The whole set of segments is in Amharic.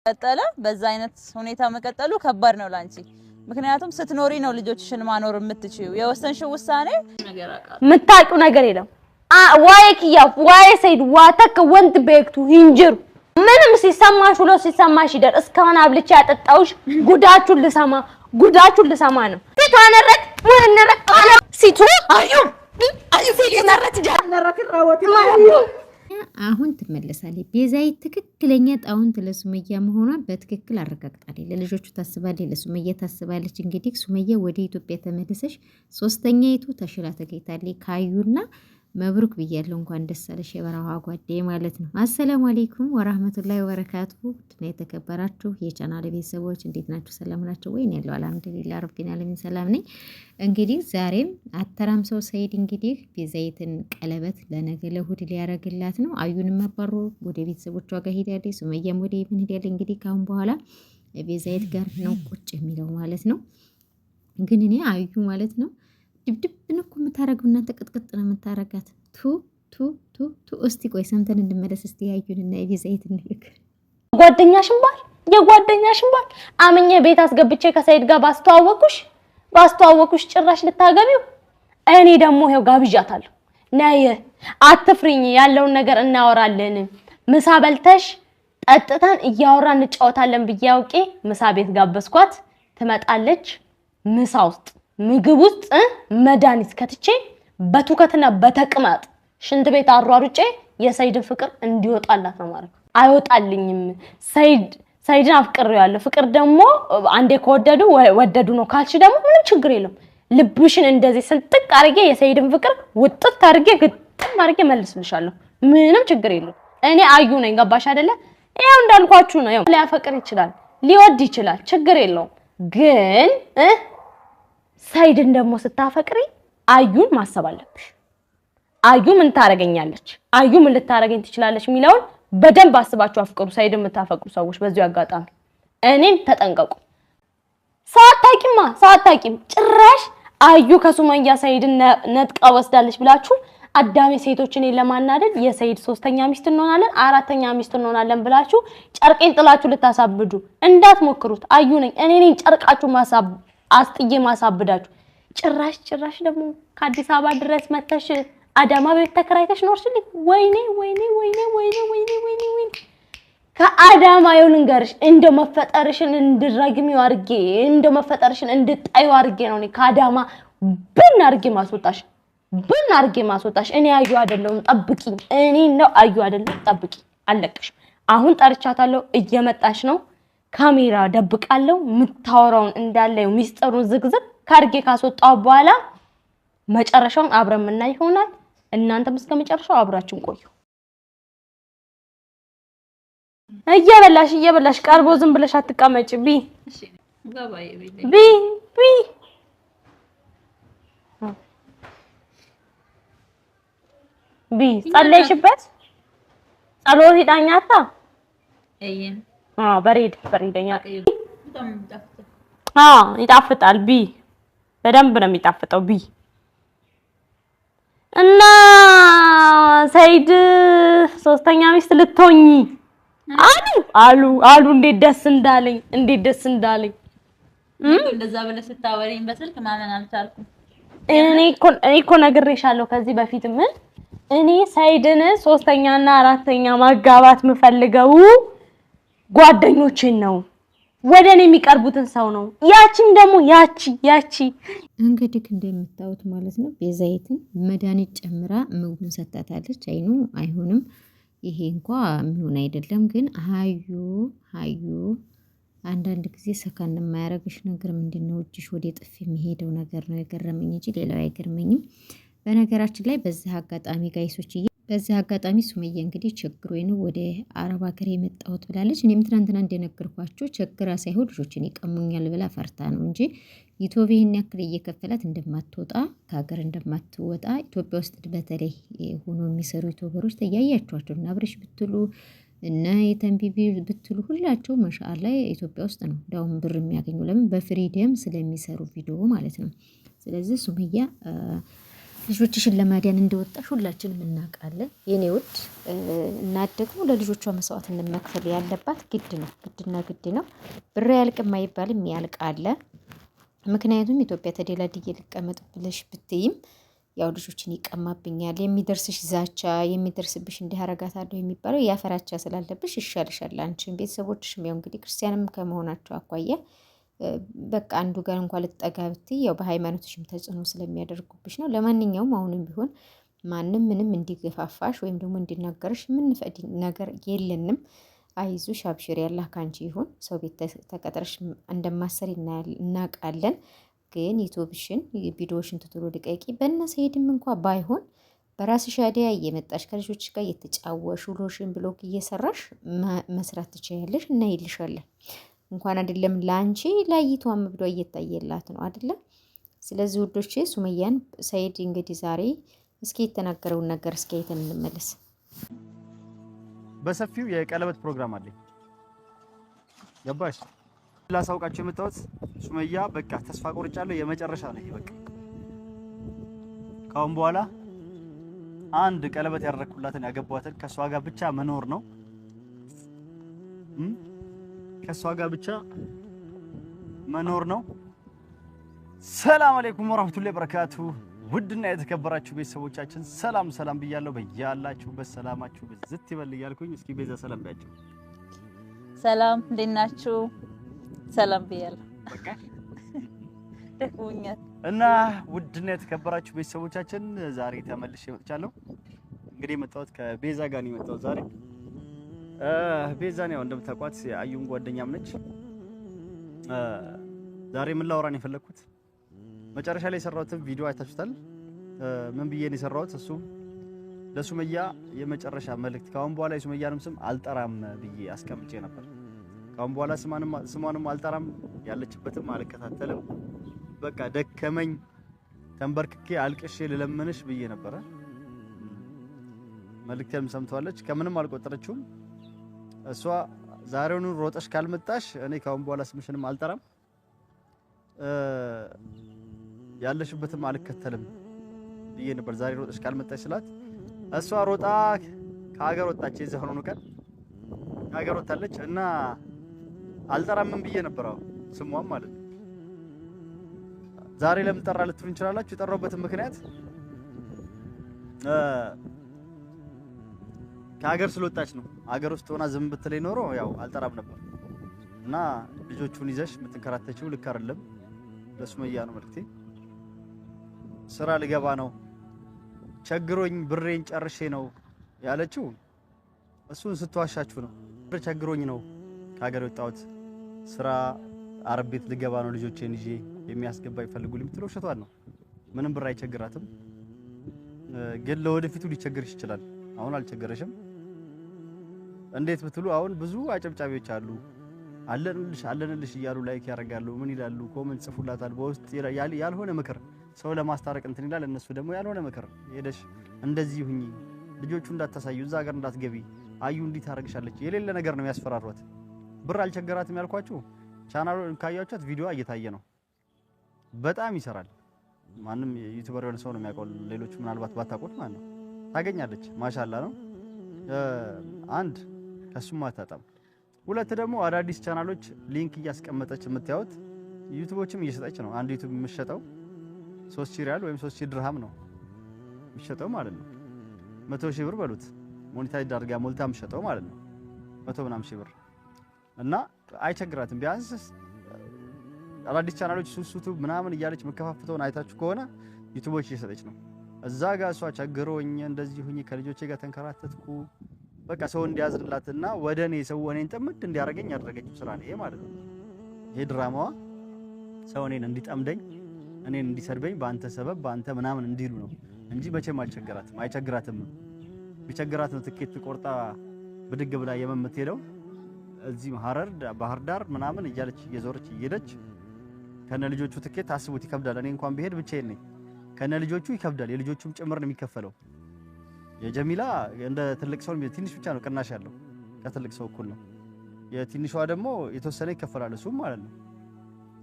ቀጠለ በዛ አይነት ሁኔታ መቀጠሉ ከባድ ነው ላንቺ ምክንያቱም ስትኖሪ ነው ልጆችሽን ማኖር የምትችይው የወሰንሽው ውሳኔ ምታውቂው ነገር የለም ዋይኪያ ዋይ ሰይድ ዋተክ ወንት ቤክቱ ሂንጅር ምንም ሲሰማሽ ሁሉ ሲሰማሽ ይደር እስካሁን አብልቼ ያጠጣውሽ ጉዳቹን ልሰማ ነው ሲቷነረት ወነረት ሲቱ አዩ ሲነረት ጃነረት ራወት አሁን ትመለሳለች ቤዛይት ትክክለኛ ጣውንት ለሱመያ መሆኗን በትክክል አረጋግጣለች ለልጆቹ ታስባለች ለሱመያ ታስባለች እንግዲህ ሱመያ ወደ ኢትዮጵያ ተመለሰሽ ሶስተኛይቱ ተሽላ ተገይታለች ካዩና መብሩክ ብያለሁ እንኳን ደስ አለሽ የበረሃ ጓዴ ማለት ነው አሰላሙ አለይኩም ወራህመቱላሂ ወበረካቱሁ እና የተከበራችሁ የቻናሌ ቤተሰቦች እንዴት ናችሁ ሰላም ናችሁ ወይ ነው አልሐምዱሊላህ ረቢል ዓለሚን ሰላም ነኝ እንግዲህ ዛሬም አተራምሰው ሰይድ እንግዲህ ቤዛይትን ቀለበት ለነገ ለእሑድ ሊያረግላት ነው አዩንም አባሮ ወደ ቤተሰቦቿ ጋር ሄዳለች ሱመያም ወደ ይብን ሄዳለች እንግዲህ ካሁን በኋላ ቤዛይት ጋር ነው ቁጭ የሚለው ማለት ነው ግን እኔ አዩ ማለት ነው ድብድብ ነው የምታረጉና ተቀጥቀጥ ነው የምታረጋት ቱ እስቲ ቆይ ሰምተን እንመለስ እስቲ ያዩንና የቤዛይትን ንግግ የጓደኛሽን ባል አምኜ ቤት አስገብቼ ከሰይድ ጋር ባስተዋወኩሽ ጭራሽ ልታገቢው እኔ ደግሞ ይሄው ጋብዣታለሁ ነይ አትፍሪኝ ያለውን ነገር እናወራለን ምሳ በልተሽ ጠጥተን እያወራን እንጫወታለን ብያውቄ ምሳ ቤት ጋበስኳት ትመጣለች ምሳ ውስጥ ምግብ ውስጥ መድኃኒት ከትቼ በቱከትና በተቅማጥ ሽንት ቤት አሯሩጬ የሰይድን ፍቅር እንዲወጣላት ነው ማለት አይወጣልኝም ሰይድን አፍቅሬዋለሁ ፍቅር ደግሞ አንዴ ወደዱ ነው ካልሽ ደግሞ ምንም ችግር የለም ልብሽን እንደዚህ ስልጥቅ አርጌ የሰይድን ፍቅር ውጥት አርጌ ግጥም አርጌ መልስልሻለሁ ምንም ችግር የለም እኔ አዩ ነኝ ገባሽ አይደለ ያው እንዳልኳችሁ ነው ሊያፈቅር ይችላል ሊወድ ይችላል ችግር የለውም ግን ሰይድን ደግሞ ስታፈቅሪ አዩን ማሰብ አለብሽ አዩ ምን ታረጋኛለች አዩ ምን ልታረጋኝ ትችላለች ሚላውን በደንብ አስባችሁ አፍቅሩ ሰይድን የምታፈቅሩ ሰዎች በዚሁ አጋጣሚ እኔን ተጠንቀቁ ሳታቂም ጭራሽ አዩ ከሱመያ ሰይድን ነጥቃ ወስዳለች ብላችሁ አዳሜ ሴቶችን ለማናደድ የሰይድ ሶስተኛ ሚስት እንሆናለን አራተኛ ሚስት እንሆናለን ብላችሁ ጨርቄን ጥላችሁ ልታሳብዱ እንዳትሞክሩት አዩ ነኝ እኔ ነኝ ጨርቃችሁ አስጥዬ ማሳብዳችሁ ጭራሽ ደግሞ ከአዲስ አበባ ድረስ መተሽ አዳማ ቤት ተከራይተሽ ኖርሽልኝ ወይኔ ከአዳማ ይሁንንገርሽ እንደው መፈጠርሽን እንድራግሚው አርጌ እንደው መፈጠርሽን እንድጣዩ አርጌ ነው ከአዳማ ብን አርጌ ማስወጣሽ እኔ አዩ አይደለም ጠብቂኝ እኔ ነው አዩ አይደለም ጠብቂ አለቅሽ አሁን ጠርቻታለሁ እየመጣሽ ነው ካሜራ ደብቃለሁ ምታወራውን እንዳለው ሚስጥሩን ዝግዝግ ካርጌ ካስወጣው በኋላ መጨረሻውን አብረን ምናይ ይሆናል እናንተም እስከ መጨረሻው አብራችሁን ቆዩ እየበላሽ ቀርቦ ዝም ብለሽ አትቀመጪ እሺ ጸለይሽበት ጸሎት ይዳኛታ በሬደኛ ይጣፍጣል በደንብ ነው የሚጣፍጠው እና ሰይድ ሶስተኛ ሚስት ልትሆኚ አሉ እንዴት ደስ እንዳለኝ እንደዛ ብለሽ ስታወሪኝ በስልክ ማመን አልቻልኩም እኔ እኮ ነግሬሻለሁ ከዚህ በፊትም እኔ ሰይድን ሶስተኛና አራተኛ ማጋባት ምፈልገው ጓደኞችን ነው ወደኔ የሚቀርቡትን ሰው ነው ያቺም ደግሞ ያቺ እንግዲህ እንደምታዩት ማለት ነው ቤዛይትን መድኃኒት ጨምራ ምግቡን ሰጣታለች አይሆንም ይሄ እንኳን የሚሆን አይደለም ግን ሃዩ አንዳንድ ጊዜ ሰካን የማያረግሽ ነገር ምንድነው እጅሽ ወደ ጥፍ የሚሄደው ነገር ነው የገረመኝ እንጂ ሌላው አይገርመኝም በነገራችን ላይ በዚህ አጋጣሚ ጋይሶች በዚህ አጋጣሚ ሱመያ እንግዲህ ችግሩ ነው ወደ አረብ ሀገር የመጣሁት ብላለች እኔም ትናንትና እንደነገርኳችሁ ችግራ ሳይሆን ልጆችን ይቀሙኛል ብላ ፈርታ ነው እንጂ ኢትዮጵያን ያክል እየከፈላት እንደማትወጣ ከሀገር እንደማትወጣ ኢትዮጵያ ውስጥ በተለይ ሆኖ የሚሰሩ ዩቲዩበሮች ተያያችኋቸው እና አብርሽ ብትሉ እና የተንቢቢ ብትሉ ሁላቸው ማሻአላ ኢትዮጵያ ውስጥ ነው ዳውን ብር የሚያገኙ ለምን በፍሪደም ስለሚሰሩ ቪዲዮ ማለት ነው ስለዚህ ሱመያ ልጆችሽን ለማዳን እንደወጣሽ ሁላችንም እናውቃለን የኔ ውድ። እና ደግሞ ለልጆቿ መስዋዕትነት መክፈል ያለባት ግድ ነው፣ ግድ ነው። ብር ያልቅም አይባልም፣ ያልቃል። ምክንያቱም ኢትዮጵያ ተደላድዬ ልቀመጥ ብለሽ ብትይም ያው ልጆችን ይቀማብኛል የሚደርስሽ ዛቻ የሚደርስብሽ እንዲህ አረጋታለሁ የሚባለው ያፈራቻ ስላለብሽ ይሻልሻል። አንቺን ቤተሰቦችሽም ያው እንግዲህ ክርስቲያንም ከመሆናቸው አኳያ በቃ አንዱ ጋር እንኳን ልትጠጋ ብትይ ያው በሃይማኖትሽም ተጽዕኖ ስለሚያደርጉብሽ ነው። ለማንኛውም አሁንም ቢሆን ማንም ምንም እንዲገፋፋሽ ወይም ደግሞ እንዲናገርሽ የምንፈቅድ ነገር የለንም። አይዞሽ አብሽሪ፣ ያላህ ካንቺ ይሁን። ሰው ቤት ተቀጥረሽ እንደማሰሪ እናውቃለን። ግን ዩቲዩብሽን ቪዲዮሽን ትቶሎ ልቀቂ። በእነሰይድም እንኳን ባይሆን በራስሽ አዲያ እየመጣሽ ከልጆች ጋር እየተጫወሽ ውሎሽን ብሎግ እየሰራሽ መስራት ትችያለሽ እና ይልሻለን። እንኳን አይደለም ላንቺ ላይቷ መብዷ እየታየላት ነው አይደለ? ስለዚህ ውዶቼ ሱመያን ሰይድ እንግዲህ ዛሬ እስኪ የተናገረውን ነገር እስኪ አይተን እንመለስ። በሰፊው የቀለበት ፕሮግራም አለኝ። ገባሽ? ላሳውቃችሁ የመጣሁት ሱመያ በቃ ተስፋ ቆርጫለሁ፣ የመጨረሻ ነው ይሄ። በቃ ካሁን በኋላ አንድ ቀለበት ያደረኩላትን ያገባዋትን ከሷ ጋር ብቻ መኖር ነው። ከሷ ጋር ብቻ መኖር ነው። ሰላም አለይኩም ወራህመቱላሂ ወበረካቱ። ውድና የተከበራችሁ ቤተሰቦቻችን ሰላም ብያለሁ። በያላችሁበት ሰላማችሁ ብዝት ይበል እያልኩኝ እስኪ ቤዛ ሰላም ባያችሁ። ሰላም እንዴት ናችሁ? ሰላም ብያለሁ። በቃ ደክሞኛል። እና ውድና የተከበራችሁ ቤተሰቦቻችን ዛሬ ተመልሼ መጥቻለሁ። እንግዲህ የመጣሁት ከቤዛ ጋር ነው የመጣሁት ዛሬ። ቤዛን ያው እንደምታውቋት የአዩን ጓደኛም ነች። ዛሬ ምን ላወራን የፈለኩት መጨረሻ ላይ የሰራሁትን ቪዲዮ አይታችሁታል። ምን ብዬ ነው የሰራሁት? እሱ ለሱመያ የመጨረሻ መልእክት ካሁን በኋላ የሱመያንም ስም አልጠራም ብዬ አስቀምጬ ነበር። ካሁን በኋላ ስሟንም አልጠራም፣ ያለችበትም አልከታተልም። በቃ ደከመኝ፣ ተንበርክኬ አልቅሼ ልለምንሽ ብዬ ነበረ። መልእክቴም ሰምተዋለች፣ ከምንም አልቆጠረችውም። እሷ ዛሬውኑ ሮጠሽ ካልመጣሽ እኔ ካሁን በኋላ ስምሽንም አልጠራም፣ ያለሽበትም አልከተልም ብዬ ነበር። ዛሬ ሮጠሽ ካልመጣሽ ስላት እሷ ሮጣ ከሀገር ወጣች። የዘሆኑ ቀን ከሀገር ወጣለች እና አልጠራምም ብዬ ነበር። አሁን ስሟም ማለት ነው። ዛሬ ለምን ጠራ ልትሉ እንችላላችሁ። የጠራሁበትን ምክንያት ከሀገር ስለወጣች ነው። ሀገር ውስጥ ሆና ዝም ብትለኝ ኖሮ ያው አልጠራም ነበር። እና ልጆቹን ይዘሽ የምትንከራተችው ልክ አይደለም። ለሱመያ ነው መልክቴ። ስራ ልገባ ነው፣ ቸግሮኝ ብሬን ጨርሼ ነው ያለችው። እሱን ስትዋሻችሁ ነው። ብር ቸግሮኝ ነው ከሀገር የወጣሁት፣ ስራ አረብ ቤት ልገባ ነው፣ ልጆቼን ይዤ የሚያስገባ ይፈልጉልኝ የምትለው ውሸቷን ነው። ምንም ብር አይቸግራትም። ግን ለወደፊቱ ሊቸግርሽ ይችላል። አሁን አልቸገረሽም። እንዴት ብትሉ አሁን ብዙ አጨብጫቢዎች አሉ፣ አለንልሽ እያሉ ላይክ ያደርጋሉ። ምን ይላሉ? ኮሜንት ጽፉላታል። በውስጥ ያልሆነ ምክር ሰው ለማስታረቅ እንትን ይላል። እነሱ ደግሞ ያልሆነ ምክር ሄደሽ እንደዚህ ሁኚ፣ ልጆቹ እንዳታሳዩ፣ እዛ ሀገር እንዳትገቢ፣ አዩ እንዲህ ታረግሻለች፣ የሌለ ነገር ነው ያስፈራሯት። ብር አልቸገራትም ያልኳችሁ ቻናሉን ካያችሁት ቪዲዮ እየታየ ነው። በጣም ይሰራል። ማንም ዩቲዩበር የሆነ ሰው ነው የሚያውቀው። ሌሎቹ ምናልባት ባታውቁት ማለት ነው። ታገኛለች። ማሻአላ ነው። አንድ ከሱም አታጣም። ሁለት ደግሞ አዳዲስ ቻናሎች ሊንክ እያስቀመጠች የምታዩት ዩቲዩቦችም እየሰጠች ነው። አንድ ዩቲዩብ የምትሸጠው 3000 ሪያል ወይም 3000 ድርሃም ነው የሚሸጠው ማለት ነው። 100,000 ብር በሉት ሞኔታይዝ አድርጋ ሞልታ የምትሸጠው ማለት ነው። 100 ምናምን ሺህ ብር እና አይቸግራትም። ቢያንስ አዳዲስ ቻናሎች ሱሱቱ ምናምን እያለች መከፋፍተውን አይታችሁ ከሆነ ዩቲዩቦች እየሰጠች ነው። እዛ ጋር እሷ ቸግሮኝ እንደዚህ ሁኚ ከልጆቼ ጋር ተንከራተትኩ በቃ ሰው እንዲያዝንላትና ወደ እኔ ሰው እኔን ጥምድ እንዲያረገኝ ያደረገችው ስራ ነው ይሄ ማለት ነው። ይሄ ድራማዋ ሰው እኔን እንዲጠምደኝ እኔን እንዲሰድበኝ በአንተ ሰበብ በአንተ ምናምን እንዲሉ ነው እንጂ መቼም አይቸግራትም። ቢቸግራት ነው ትኬት ቆርጣ ብድግ ብላ የምትሄደው። እዚህ ሀረር ባህር ዳር ምናምን እያለች እየዞረች እየሄደች ከነ ልጆቹ ትኬት አስቡት፣ ይከብዳል። እኔ እንኳን ብሄድ ብቻዬን ነኝ፣ ከነ ልጆቹ ይከብዳል። የልጆቹም ጭምር ነው የሚከፈለው። የጀሚላ እንደ ትልቅ ሰው ትንሽ ብቻ ነው ቅናሽ ያለው፣ ከትልቅ ሰው እኩል ነው። የትንሿ ደግሞ የተወሰነ ይከፈላል እሱም ማለት ነው።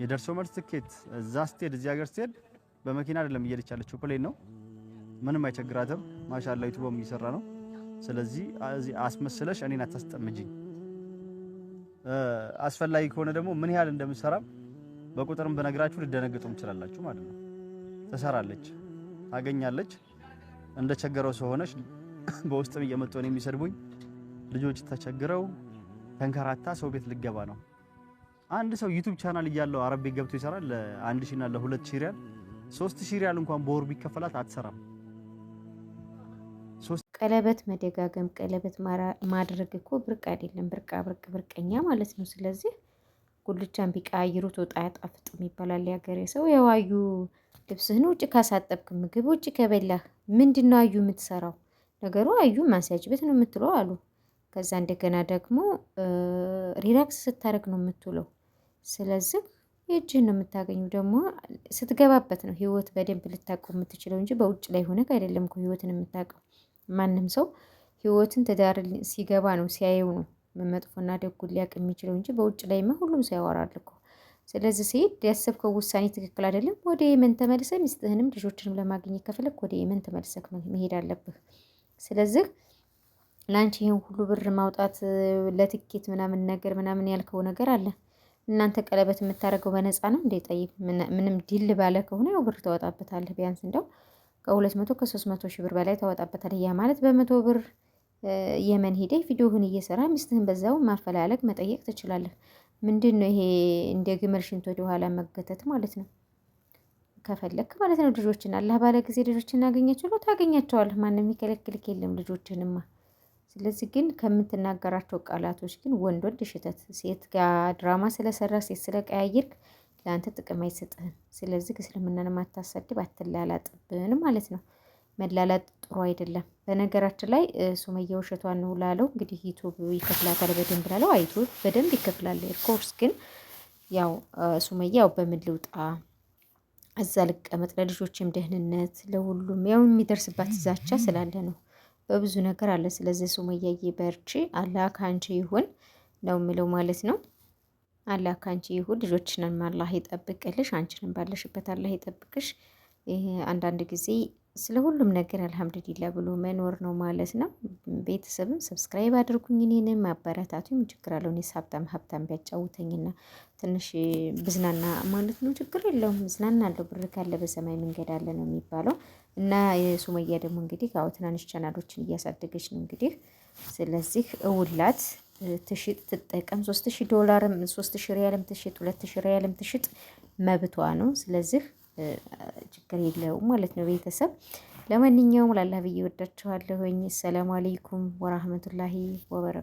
የደርሶ መልስ ትኬት እዛ ስትሄድ እዚህ ሀገር ስትሄድ በመኪና አይደለም እየሄደች ያለችው ፕሌን ነው። ምንም አይቸግራትም። ማሻአላ ዩቲዩብም እየሰራ ነው። ስለዚህ አስመስለሽ እኔን አታስጠምጂኝ። አስፈላጊ ከሆነ ደግሞ ምን ያህል እንደምሰራም በቁጥርም በነግራችሁ ልደነግጡም ትችላላችሁ ማለት ነው። ትሰራለች፣ ታገኛለች። እንደቸገረው ሰው ሆነሽ በውስጥም እየመጡ ነው የሚሰድቡኝ ልጆች ተቸግረው ተንከራታ ሰው ቤት ልገባ ነው። አንድ ሰው ዩቲዩብ ቻናል እያለው አረብ ቤት ገብቶ ይሰራል ለ1000 እና ለ2000 ሪያል 3000 ሪያል እንኳን በወር ቢከፈላት አትሰራም። ቀለበት መደጋገም ቀለበት ማድረግ እኮ ብርቅ አይደለም፣ ብርቀኛ ማለት ነው። ስለዚህ ጉልቻን ቢቀያይሩት ወጣ ያጣፍጥም ይባላል ያገሬ ሰው። ያው አዩ ልብስህን ውጭ ካሳጠብክ ምግብ ውጭ ከበላህ ምንድነው አዩ የምትሰራው? ነገሩ አዩ ማሳጅ ቤት ነው የምትለው አሉ። ከዛ እንደገና ደግሞ ሪላክስ ስታረግ ነው የምትውለው። ስለዚህ የእጅህን ነው የምታገኙ። ደግሞ ስትገባበት ነው ህይወት በደንብ ልታውቀው የምትችለው እንጂ በውጭ ላይ ሆነህ አይደለም እኮ ህይወትን የምታውቀው። ማንም ሰው ህይወትን ትዳር ሲገባ ነው ሲያየው ነው መጥፎና ደጉን ሊያውቅ የሚችለው እንጂ በውጭ ላይማ ሁሉም ሰው ያወራል እኮ። ስለዚህ ሲሄድ ያሰብከው ውሳኔ ትክክል አይደለም፣ ወደ የመን ተመልሰህ ሚስትህንም ልጆችንም ለማግኘት ከፈለክ ወደ የመን ተመልሰህ መሄድ አለብህ። ስለዚህ ላንቺ ይሄን ሁሉ ብር ማውጣት ለትኬት ምናምን ነገር ምናምን ያልከው ነገር አለ። እናንተ ቀለበት የምታደርገው በነፃ ነው እንዴ? ጠይቅ። ምንም ዲል ባለ ከሆነ ያው ብር ታወጣበታለህ። ቢያንስ እንደው ከ200 ከ300 ሺህ ብር በላይ ታወጣበታለህ። ያ ማለት በ100 ብር የመን ሄደህ ቪዲዮህን እየሰራ ሚስትህን በዛው ማፈላለግ መጠየቅ ትችላለህ። ምንድነው ይሄ እንደ ግመል ሽንት ወደ ኋላ መገተት ማለት ነው። ከፈለክ ማለት ነው ልጆችን አላህ ባለ ጊዜ ልጆችን እናገኛቸው ነው ታገኛቸዋለህ። ማንም የሚከለክልክ የለም ልጆችንማ። ስለዚህ ግን ከምትናገራቸው ቃላቶች ግን ወንድ ሽተት፣ ሴት ጋር ድራማ ስለሰራ ሴት ስለቀያየርክ ለአንተ ጥቅም አይሰጥህም። ስለዚህ እስልምናን ማታሰድብ አትላላጥብን ማለት ነው። መላላጥ ጥሩ አይደለም። በነገራችን ላይ ሱመያ ውሸቷን ነው ላለው እንግዲህ ዩቲዩብ ይከፍላታል በደንብ ላለው ዩቲዩብ በደንብ ይከፍላል። ኮርስ ግን ያው ሱመያ ያው በምን ልውጣ እዛ ልቀመጥ ለልጆችም ደህንነት ለሁሉም ያው የሚደርስባት ዛቻ ስላለ ነው። በብዙ ነገር አለ። ስለዚህ ሱመያዬ በርቺ፣ አላህ ካንቺ ይሁን ነው የሚለው ማለት ነው። አላህ ካንቺ ይሁን፣ ልጆችንም አላህ ይጠብቅልሽ፣ አንቺንም ባለሽበት አላህ ይጠብቅሽ። አንዳንድ ጊዜ ስለ ሁሉም ነገር አልሐምዱሊላህ ብሎ መኖር ነው ማለት ነው። ቤተሰብም ሰብስክራይብ አድርጉኝ፣ እኔንም አበረታቱ። ምን ችግር አለው? እኔስ ሀብታም ቢያጫውተኝና ትንሽ ብዝናና ማለት ነው። ችግር የለውም፣ ብዝናናለሁ። ብር ካለ በሰማይ መንገድ አለ ነው የሚባለው። እና የሱመያ ደግሞ እንግዲህ ያው ትናንሽ ቻናሎችን እያሳደገች ነው እንግዲህ። ስለዚህ እውላት ትሽጥ ትጠቀም። $3000 $3000 ሪያልም ትሽጥ 2000 ሪያልም ትሽጥ መብቷ ነው። ስለዚህ ችግር የለውም ማለት ነው። ቤተሰብ ለማንኛውም ላላህ ብዬ ወዳችኋለሁኝ። ሰላም አለይኩም ወራህመቱላሂ ወበረካቱ።